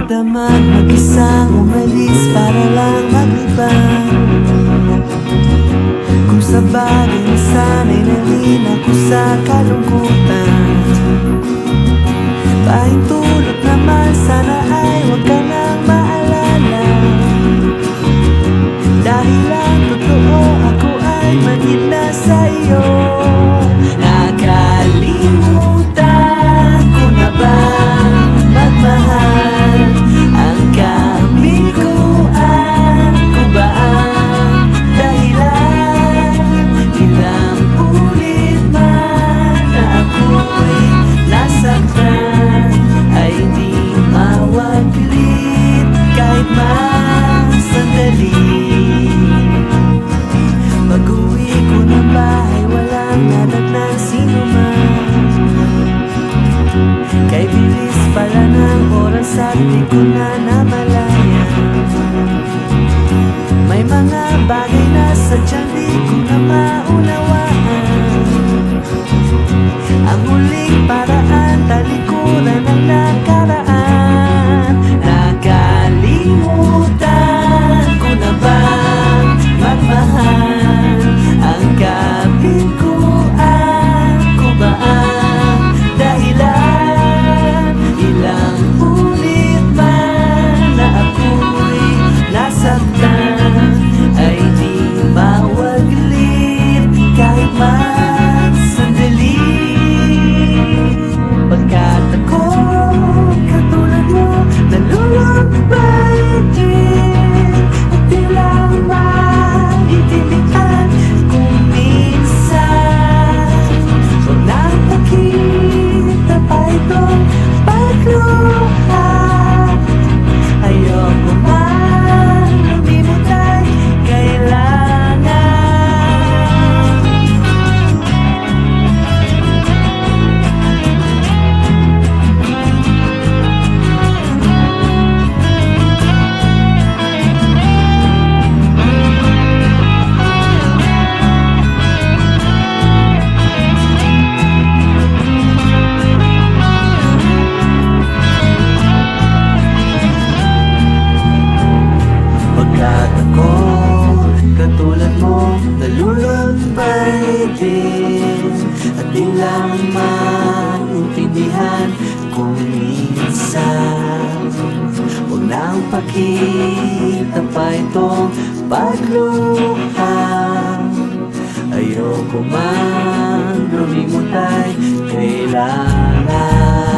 naramdaman mag-isang umalis para lang maglibang. Kung sa bagay na sana'y nalin ako sa kalungkutan, pahintulot naman sana ay huwag ka nang maalala. Dahil ang totoo ako ay manhid na sa iyo. Nakalimutan ko na bang magmahal? Ang kabiguan ko ba ang dahilan? Ilang ulit man na ako'y nasaktan, ay di mawaglit kahit man sandali. Pag-uwi ko ng bahay, walang nadatnan sino man. Kay bilis pala ng oras at di ko na namalayan. May mga bagay na sadyang di ko na maunawaan. Ang huling paraan, talikuran ng nakaraan. Nakalimutan ko na bang magmahal? Ang kabiguan ko ba ang dahilan? Ilang ulit man na ako'y nasaktan, ay di mawaglit kahit man sandali. Pagkat ako katulad mo, nalulubay din, at di lang maintindihan kung minsan. Huwag nang makita pa itong pagluha. Ayoko man lumimot ay kailangan. Pagkat ako katulad mo, nalulumbay din, at di lang maintindihan kung minsan. Huwag nang pakita pa itong pagluha. Ayoko man lumimot ay kailangan.